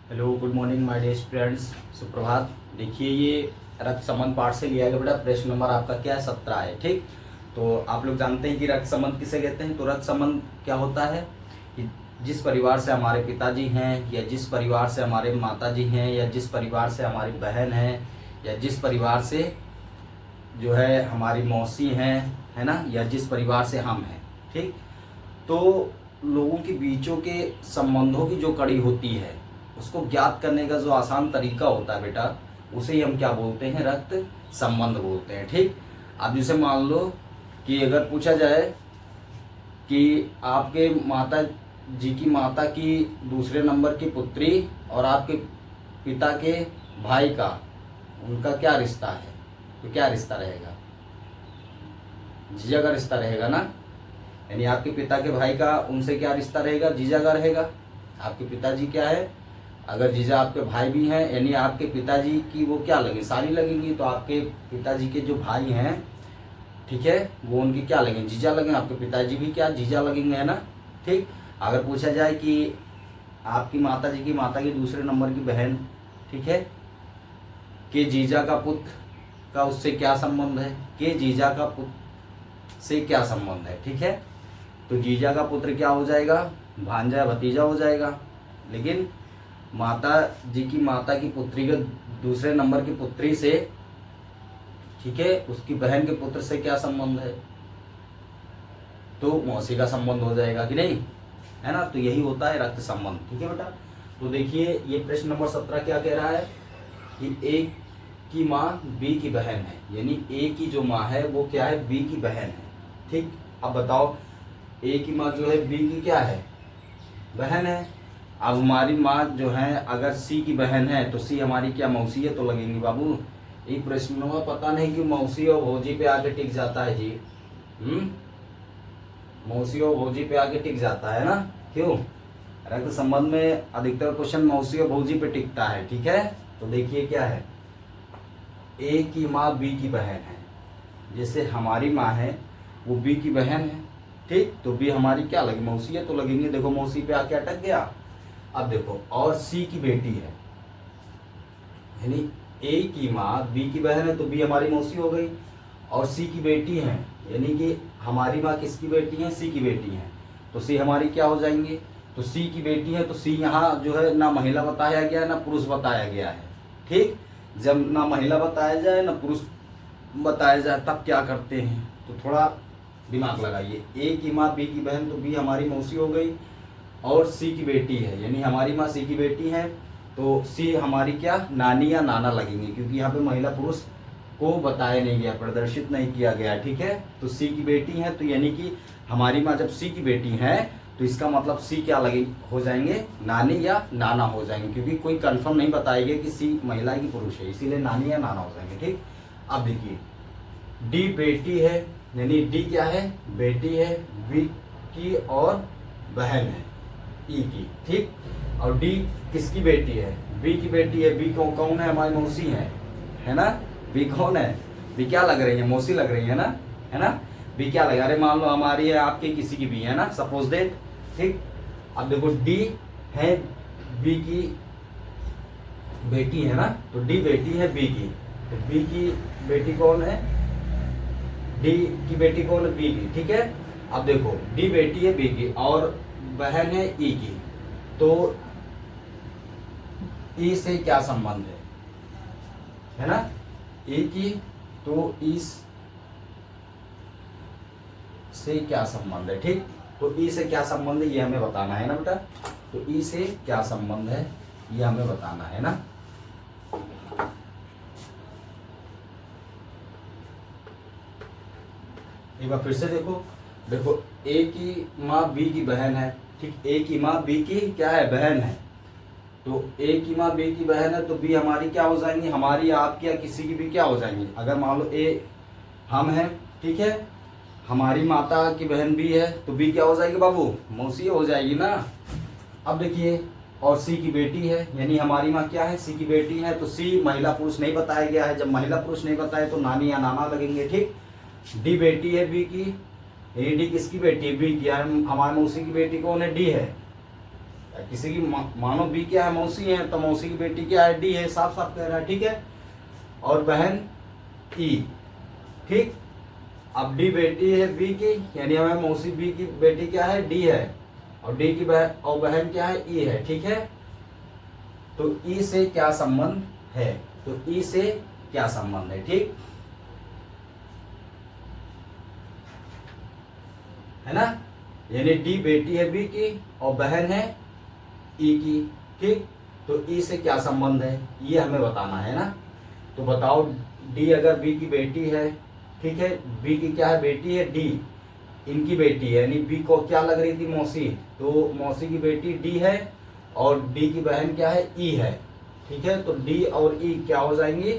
Hello, good morning my dear friends. सुप्रभात। देखिए, ये रक्त संबंध पाठ से लिया गया बेटा। प्रश्न नंबर आपका क्या है? 17 है। ठीक, तो आप लोग जानते हैं कि रक्त संबंध किसे कहते हैं। तो रक्त संबंध क्या होता है कि जिस परिवार से हमारे पिताजी हैं, या जिस परिवार से हमारे माताजी हैं, या जिस परिवार से हमारी बहन है, या जिस परिवार से जो है हमारी मौसी हैं, है ना, या जिस परिवार से हम हैं। ठीक, तो लोगों के बीचों के संबंधों की जो कड़ी होती है उसको ज्ञात करने का जो आसान तरीका होता है बेटा, उसे ही हम क्या बोलते हैं? रक्त संबंध बोलते हैं। ठीक, अब जैसे मान लो कि अगर पूछा जाए कि आपके माता जी की माता की दूसरे नंबर की पुत्री और आपके पिता के भाई का, उनका क्या रिश्ता है, तो क्या रिश्ता रहेगा? जीजा का रिश्ता रहेगा ना। यानी आपके पिता के भाई का उनसे क्या रिश्ता रहेगा? जीजा का रहेगा। आपके पिताजी क्या है, अगर जीजा आपके भाई भी हैं, यानी आपके पिताजी की वो क्या लगेंगे? साली लगेंगी। तो आपके पिताजी के जो भाई हैं, ठीक है, वो उनकी क्या लगेंगे? जीजा लगेंगे। आपके पिताजी भी क्या जीजा लगेंगे, है ना। ठीक, अगर पूछा जाए कि आपकी माता जी की माता की दूसरे नंबर की बहन, ठीक है, के जीजा का पुत्र का उससे क्या संबंध है? के जीजा का पुत्र से क्या संबंध है? ठीक है, तो जीजा का पुत्र क्या हो जाएगा? भांजा भतीजा हो जाएगा। लेकिन माता जी की माता की पुत्री के दूसरे नंबर की पुत्री से, ठीक है, उसकी बहन के पुत्र से क्या संबंध है? तो मौसी का संबंध हो जाएगा कि नहीं, है ना। तो यही होता है रक्त संबंध। ठीक है बेटा। तो देखिए, ये प्रश्न नंबर 17 क्या कह रहा है कि ए की माँ बी की बहन है, यानी ए की जो माँ है वो क्या है? बी की बहन है। ठीक, अब बताओ, ए की माँ जो है बी की क्या है? बहन है। अब हमारी माँ जो है अगर सी की बहन है तो सी हमारी क्या मौसी है? तो लगेंगी बाबू। एक प्रश्न में पता नहीं कि मौसी और भौजी पे आके टिक जाता है जी। मौसी और भौजी पे आके टिक जाता है ना। क्यों? रक्त संबंध में अधिकतर क्वेश्चन मौसी और भौजी पे टिकता है। ठीक है, तो देखिए क्या है, ए की माँ बी की बहन है। जैसे हमारी माँ है वो बी की बहन है। ठीक, तो बी हमारी क्या लगी? मौसी है, तो लगेंगे। देखो मौसी पे आके अटक गया। अब देखो, और सी की बेटी है, यानी ए की माँ बी की बहन है तो बी हमारी मौसी हो गई। और सी की बेटी है, यानी कि हमारी माँ किसकी बेटी है? सी की बेटी है, तो सी हमारी क्या हो जाएंगी? तो सी की बेटी है, तो सी यहाँ जो है ना महिला बताया गया है ना पुरुष बताया गया है। ठीक, जब ना महिला बताया जाए ना पुरुष बताया जाए तब क्या करते हैं? तो थोड़ा दिमाग लगाइए। ए की माँ बी की बहन, तो बी हमारी मौसी हो गई। और सी की बेटी है, यानी हमारी माँ सी की बेटी है, तो सी हमारी क्या? नानी या नाना लगेंगे, क्योंकि यहाँ पे महिला पुरुष को बताया नहीं गया, प्रदर्शित नहीं किया गया। ठीक है, तो सी की बेटी है, तो यानी कि हमारी माँ जब सी की बेटी है तो इसका मतलब सी क्या लगे हो जाएंगे? नानी या नाना हो जाएंगे, क्योंकि कोई कंफर्म नहीं बताएगा कि सी महिला की पुरुष है, इसीलिए नानी या नाना हो जाएंगे। ठीक, अब देखिए, डी बेटी है, यानी डी क्या है? बेटी है बी की और बहन है ई की। ठीक, और डी किसकी बेटी है? बी की बेटी है। बी कौन है? हमारी मौसी है ना। बी कौन है? बी क्या लग रही है? मौसी लग रही है ना, है ना। बी क्या लगा? अरे मान लो हमारी है, आपकी किसी की भी है ना, सपोज दैट। ठीक, अब देखो डी है बी की बेटी है ना, तो डी बेटी है बी की, तो बी की बेटी कौन है? डी की बेटी कौन है? बी की। ठीक है, अब देखो डी बेटी है बी की और बहन है ई की, तो ई से क्या संबंध है ना? ई की, तो ई से क्या संबंध है? ठीक, तो ई से क्या संबंध है ये हमें बताना है ना बेटा। तो ई से क्या संबंध है ये हमें बताना है ना। एक बार फिर से देखो, देखो ए की माँ बी की बहन है। ठीक, ए की माँ बी की क्या है? बहन है। तो ए की माँ बी की बहन है, तो बी हमारी क्या हो जाएंगी? हमारी, आपकी या किसी की भी क्या हो जाएंगी? अगर मान लो ए हम हैं, ठीक है, हमारी माता की बहन बी है, तो बी क्या हो जाएगी बाबू? मौसी हो जाएगी ना। अब देखिए, और सी की बेटी है, यानी हमारी माँ क्या है? सी की बेटी है, तो सी महिला पुरुष नहीं बताया गया है। जब महिला पुरुष नहीं बताए तो नानी या नाना लगेंगे। ठीक, डी बेटी है बी की, ये डी किसकी बेटी है? बी की। हमारे मौसी की बेटी कौन है? डी है, किसी की मानो बी क्या है, मौसी है, तो मौसी की बेटी क्या है, डी है, साफ साफ कह रहा है, ठीक है। और बहन ई, ठीक। अब डी बेटी है बी की, यानी हमें मौसी बी की बेटी क्या है, डी है, और डी की बहन क्या है, ई है, ठीक है। तो ई से क्या संबंध है, तो ई से क्या संबंध है, ठीक है ना। यानी डी बेटी है बी की और बहन है ई की, ठीक। तो ई से क्या संबंध है ये हमें बताना है ना। तो बताओ, डी अगर बी की बेटी है, ठीक है, बी की क्या है, बेटी है, डी इनकी बेटी है, यानी बी को क्या लग रही थी, मौसी, तो मौसी की बेटी डी है और डी की बहन क्या है, ई है, ठीक है। तो डी और ई क्या हो जाएंगी,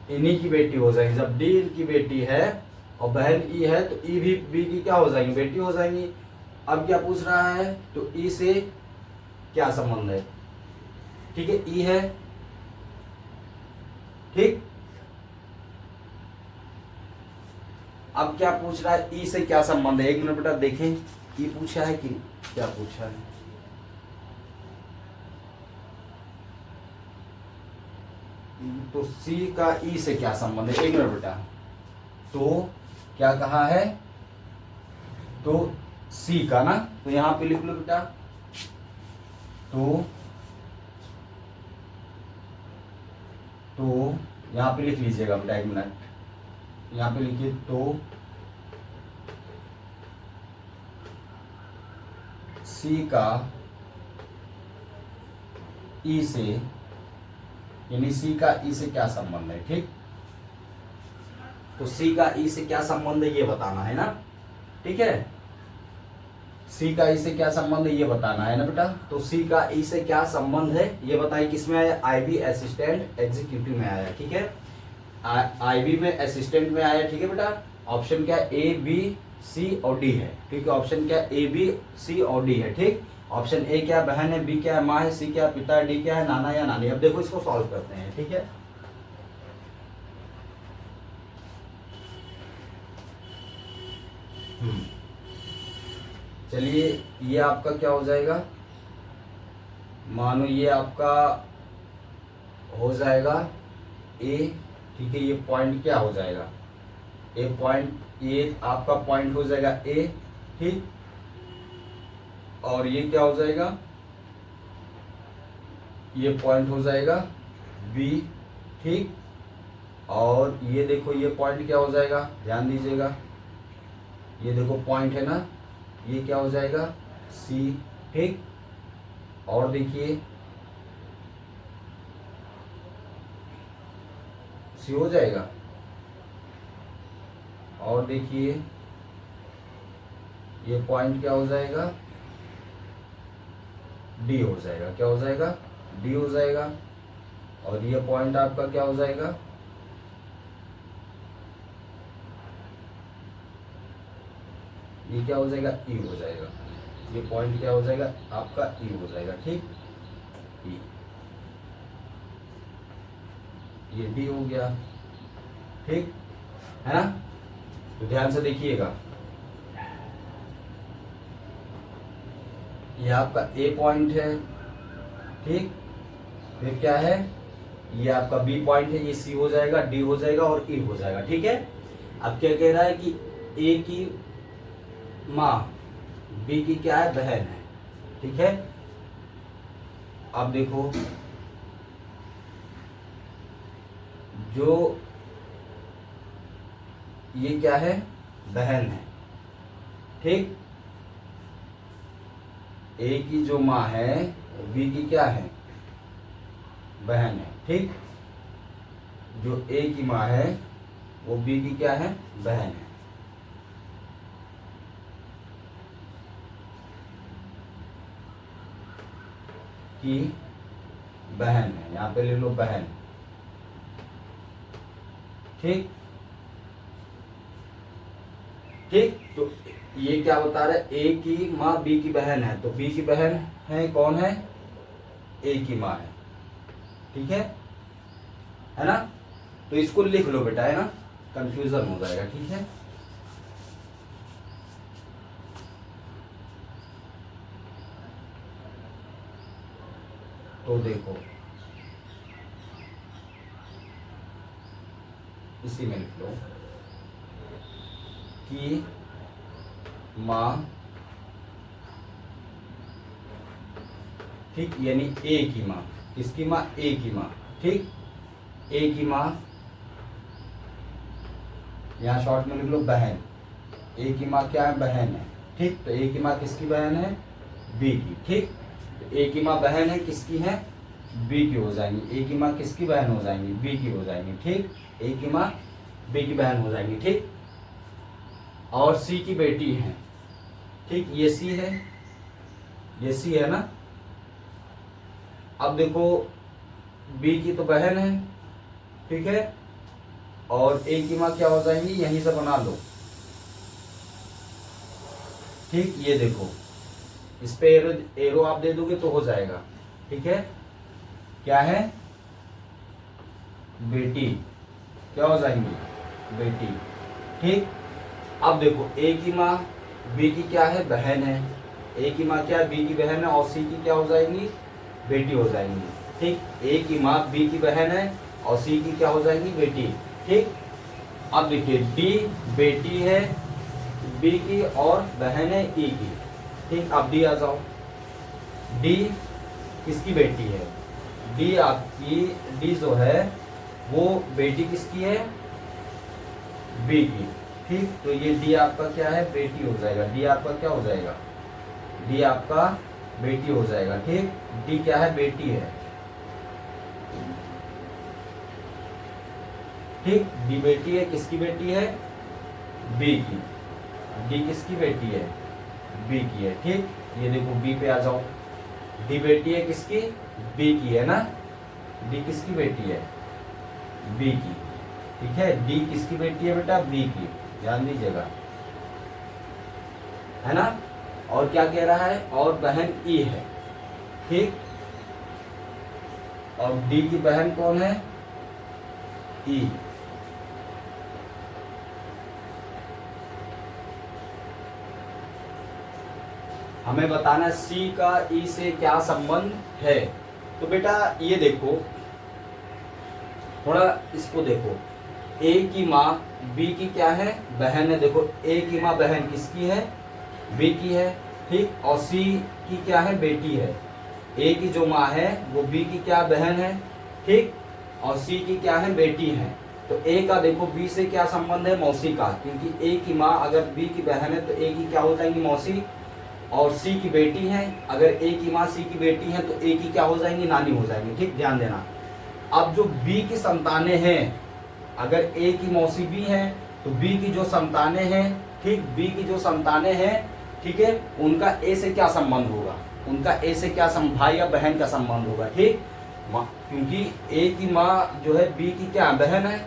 इन्हीं की बेटी हो जाएंगी। जब डी इनकी बेटी है और बहन ई है, तो ई भी बी की क्या हो जाएंगी, बेटी हो जाएंगी। अब क्या पूछ रहा है, तो ई से क्या संबंध है, ठीक है, ई है, ठीक। अब क्या पूछ रहा है, ई से क्या संबंध है, एक मिनट बेटा देखें, ई पूछा है कि क्या पूछा है। तो सी का ई से क्या संबंध है, एक मिनट बेटा। तो क्या कहा है, तो सी का ना, तो यहां पे लिख लो बेटा। तो यहां पे लिख लीजिएगा बेटा, एक मिनट, यहां पे लिखिए। तो सी का ई से, यानी सी का ई से क्या संबंध है, ठीक। तो सी का ई से क्या संबंध है ये बताना है ना, ठीक है। सी का ई से क्या संबंध है ये बताना है ना बेटा। तो सी का ई से क्या संबंध है ये बताइए, किसमें आया, आईबी असिस्टेंट एग्जीक्यूटिव में आया, ठीक है। आईबी में असिस्टेंट में आया, ठीक है बेटा। ऑप्शन क्या है, ए बी सी और डी है, ठीक है। ऑप्शन क्या है, ए बी सी और डी है, ठीक। ऑप्शन ए क्या है, बहन है, बी क्या है, माँ है, सी क्या है, पिता है, डी क्या है, नाना या नानी। अब देखो इसको सॉल्व करते हैं, ठीक है। चलिए, ये आपका क्या हो जाएगा, मानो ये आपका हो जाएगा ए, ठीक है। ये पॉइंट क्या हो जाएगा, ए पॉइंट, ये आपका पॉइंट हो जाएगा ए, ठीक। और ये क्या हो जाएगा, ये पॉइंट हो जाएगा बी, ठीक। और ये देखो ये पॉइंट क्या हो जाएगा, ध्यान दीजिएगा, ये देखो पॉइंट है ना, ये क्या हो जाएगा सी, ठीक। और देखिए सी हो जाएगा, और देखिए ये पॉइंट क्या हो जाएगा, डी हो जाएगा, क्या हो जाएगा, डी हो जाएगा। और ये पॉइंट आपका क्या हो जाएगा, ये क्या हो जाएगा, ई हो जाएगा। ये पॉइंट क्या हो जाएगा आपका, ई हो जाएगा, ठीक। ई, ये डी हो गया, ठीक है ना। तो ध्यान से देखिएगा, ये आपका ए पॉइंट है, ठीक। फिर क्या है, ये आपका बी पॉइंट है, ये सी हो जाएगा, डी हो जाएगा और ई हो जाएगा, ठीक है। अब क्या कह रहा है कि ए की माँ बी की क्या है, बहन है, ठीक है। अब देखो, जो ये क्या है, बहन है, ठीक। ए की जो माँ है बी की क्या है, बहन है, ठीक। जो ए की माँ है वो बी की क्या है, बहन है। की बहन है, यहां पे ले लो बहन, ठीक। ठीक, तो ये क्या बता रहा है, ए की माँ बी की बहन है, तो बी की बहन है कौन है, ए की माँ है, ठीक है ना। तो इसको लिख लो बेटा, है ना, कंफ्यूजन हो जाएगा, ठीक है। तो देखो इसी में लिख लो कि माँ, ठीक, यानी ए की माँ, किसकी माँ, ए की माँ, ठीक, ए की माँ, यहाँ शॉर्ट में लिख लो बहन, ए की माँ क्या है, बहन है, ठीक, तो ए की माँ किसकी बहन है, बी की, ठीक, तो ए की माँ बहन है किसकी है, बी की हो जाएंगी, ए की माँ किसकी बहन हो जाएंगी, बी की हो जाएंगी, ठीक, ए की माँ बी की बहन हो जाएंगी, ठीक, और सी की बेटी है, ठीक, ये सी है, ये सी है ना। अब देखो बी की तो बहन है, ठीक है, और ए की माँ क्या हो जाएंगी, यहीं से बना लो, ठीक, ये देखो इस पे एरो आप दे दोगे तो हो जाएगा, ठीक है, क्या है, बेटी, क्या हो जाएंगी, बेटी, ठीक। अब देखो ए की माँ बी की क्या है, बहन है, ए की माँ क्या है, बी की बहन है, और सी की क्या हो जाएंगी, बेटी हो जाएंगी, ठीक, ए की माँ बी की बहन है और सी की क्या हो जाएगी, बेटी, ठीक। अब देखिए डी बेटी है बी की और बहन है ई की, ठीक, अब डी आ जाओ, डी किसकी बेटी है, डी आपकी, डी जो है वो बेटी किसकी है, बी की, ठीक, तो ये डी आपका क्या है, बेटी हो जाएगा, डी आपका क्या हो जाएगा, डी आपका बेटी हो जाएगा, ठीक, डी क्या है, बेटी है, ठीक, डी बेटी है, किसकी बेटी है, बी की, डी किसकी बेटी है, बी की है, ठीक, ये देखो बी पे आ जाओ, डी बेटी है किसकी, बी की है ना, डी किसकी बेटी है, बी की, ठीक है, डी किसकी बेटी है बेटा, बी की, ध्यान दीजिएगा, है ना। और क्या कह रहा है, और बहन ई है, ठीक, और डी की बहन कौन है, ई, हमें बताना है सी का ई से क्या संबंध है। तो बेटा ये देखो, थोड़ा इसको देखो, ए की माँ बी की क्या है, बहन है, देखो ए की माँ बहन किसकी है, बी की है, ठीक, और सी की क्या है, बेटी है, ए की जो माँ है वो बी की क्या बहन है, ठीक, और सी की क्या है, बेटी है। तो ए का देखो बी से क्या संबंध है, मौसी का, क्योंकि ए की माँ अगर बी की बहन है तो ए की क्या हो जाएंगी, मौसी, और सी की बेटी है, अगर ए की माँ सी की बेटी है तो ए की क्या हो जाएंगी, नानी हो जाएंगी, ठीक, ध्यान देना। अब जो बी की संतानें हैं, अगर ए की मौसी बी है तो बी की जो संतानें हैं, ठीक, बी की जो संतानें हैं, ठीक है, उनका ए से क्या संबंध होगा, उनका ए से क्या भाई या बहन का संबंध होगा, ठीक, क्योंकि ए की माँ जो है बी की क्या बहन है,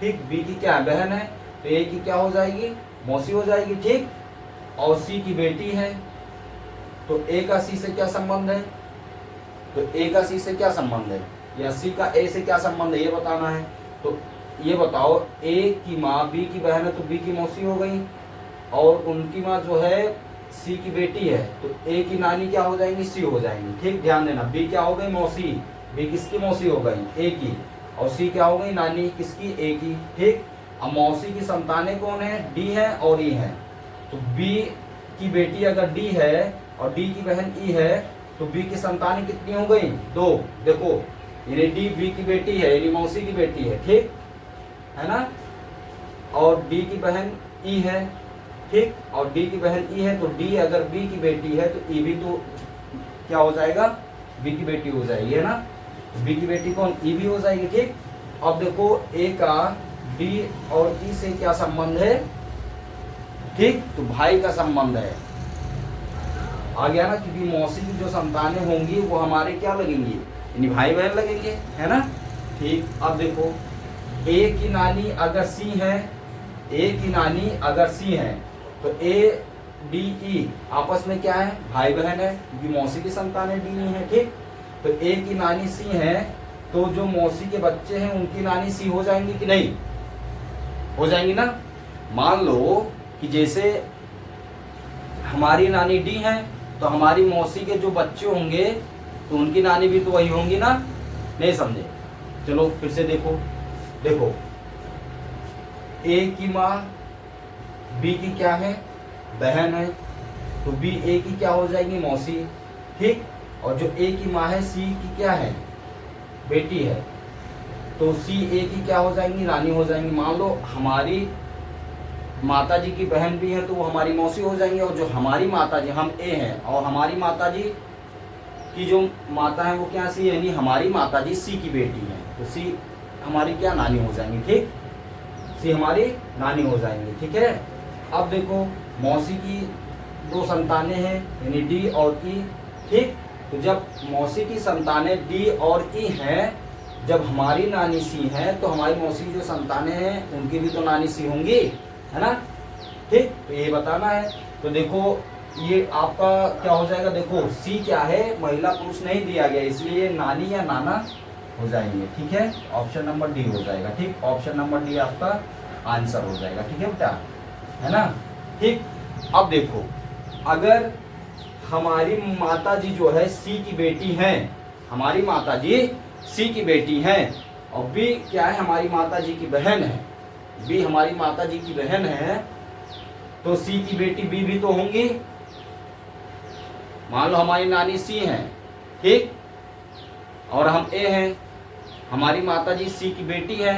ठीक, बी की क्या बहन है, तो ए की क्या हो जाएगी, मौसी हो जाएगी, ठीक, और सी की बेटी है, तो ए का सी से क्या संबंध है, तो ए का सी से क्या संबंध है, या सी का ए से क्या संबंध है, ये बताना है। तो ये बताओ, ए की माँ बी की बहन है तो बी की मौसी हो गई, और उनकी माँ जो है सी की बेटी है तो ए की नानी क्या हो जाएंगी, सी हो जाएंगी, ठीक, ध्यान देना, बी क्या हो गई, मौसी, बी किसकी मौसी हो गई, ए की, और सी क्या हो गई, नानी किसकी, ए की, ठीक। अब मौसी की संतानें कौन है, डी है और ई है, तो बी की बेटी अगर डी है और डी की बहन ई है तो बी की संतानें कितनी हो गई, दो, देखो, यानी डी बी की बेटी है, यानी मौसी की बेटी है, ठीक है ना, और डी की बहन ई है, ठीक, और डी की बहन ई है, तो डी अगर बी की बेटी है तो ई भी तो क्या हो जाएगा, बी की बेटी हो जाएगी, है ना, तो बी की बेटी कौन, ई भी हो जाएगी, ठीक। अब देखो ए का डी और ई से क्या संबंध है, ठीक, तो भाई का संबंध है, आ गया ना, क्योंकि मौसी की जो संतानें होंगी वो हमारे क्या लगेंगी, यानी भाई बहन लगेंगे, है ना, ठीक। अब देखो ए की नानी अगर सी है, ए की नानी अगर सी है तो ए डी ई आपस में क्या है, भाई बहन है, क्योंकि मौसी की संतानें डी ई है, ठीक। तो ए की नानी सी है तो जो मौसी के बच्चे हैं उनकी नानी सी हो जाएंगी कि नहीं, हो जाएंगी ना। मान लो कि जैसे हमारी नानी डी है तो हमारी मौसी के जो बच्चे होंगे तो उनकी नानी भी तो वही होंगी ना, नहीं समझे? चलो फिर से देखो, देखो ए की माँ बी की क्या है, बहन है, तो बी ए की क्या हो जाएगी, मौसी, ठीक। और जो ए की माँ है सी की क्या है, बेटी है, तो सी ए की क्या हो जाएंगी, रानी हो जाएंगी। मान लो हमारी माता जी की बहन भी है तो वो हमारी मौसी हो जाएंगी, और जो हमारी माता जी, हम ए हैं और हमारी माता जी की जो माता है वो क्या सी, यानी हमारी माता जी सी की बेटी है, तो सी हमारी क्या, नानी हो जाएंगी, ठीक। सी हमारी नानी हो जाएंगी, ठीक है। अब देखो मौसी की 2 संतानें हैं, यानी डी और ई, ठीक। तो जब मौसी की संतानें डी और ई हैं, जब हमारी नानी सी है तो हमारी मौसी की जो संतानें हैं उनकी भी तो नानी सी होंगी, है ना, ठीक। तो ये बताना है। तो देखो ये आपका क्या हो जाएगा, देखो सी क्या है, महिला पुरुष नहीं दिया गया, इसलिए नानी या नाना हो जाएंगे, ठीक है। ऑप्शन नंबर डी हो जाएगा, ठीक। ऑप्शन नंबर डी आपका आंसर हो जाएगा, ठीक है बेटा, है ना, ठीक। अब देखो अगर हमारी माता जी जो है सी की बेटी हैं, हमारी माता जी सी की बेटी हैं, और बी क्या है, हमारी माता जी की बहन है, बी हमारी माता जी की बहन है, तो सी की बेटी बी भी तो होंगी। मान लो हमारी नानी सी है, ठीक, और हम ए हैं, हमारी माता जी सी की बेटी है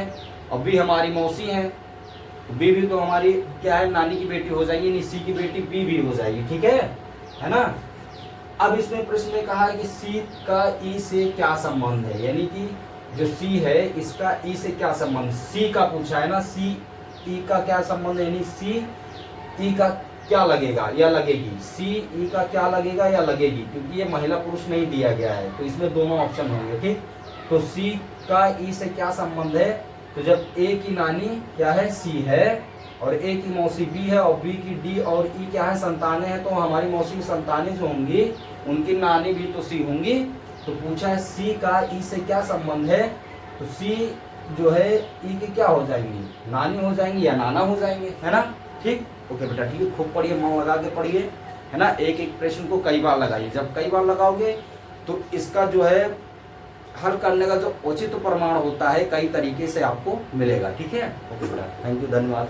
और बी हमारी मौसी है, तो बी भी तो हमारी क्या है, नानी की बेटी हो जाएगी, यानी सी की बेटी बी भी हो जाएगी, ठीक है ना। अब इसमें प्रश्न में कहा है कि सी का ई से क्या संबंध है, यानी कि जो सी है इसका ई से क्या संबंध, सी का पूछा है ना, सी ई का क्या संबंध है, यानी सी ई का क्या लगेगा या लगेगी, सी ई का क्या लगेगा या लगेगी, क्योंकि ये महिला पुरुष नहीं दिया गया है, तो इसमें दोनों ऑप्शन होंगे, ठीक। तो सी का ई से क्या संबंध है, तो जब ए की नानी क्या है, सी है, और ए की मौसी बी है, और बी की डी और ई क्या है, संतानें हैं, तो हमारी मौसी की संतानें जो होंगी उनकी नानी भी तो सी होंगी। तो पूछा है सी का ई से क्या संबंध है, तो सी जो है ई की क्या हो जाएंगी, नानी हो जाएंगी या नाना हो जाएंगे, है ना, ठीक। ओके बेटा, ठीक है, खूब पढ़िए, मन लगा के पढ़िए, है ना। एक एक प्रश्न को कई बार लगाइए, जब कई बार लगाओगे तो इसका जो है हल करने का जो उचित प्रमाण होता है कई तरीके से आपको मिलेगा, ठीक है। ओके बेटा, थैंक यू, धन्यवाद।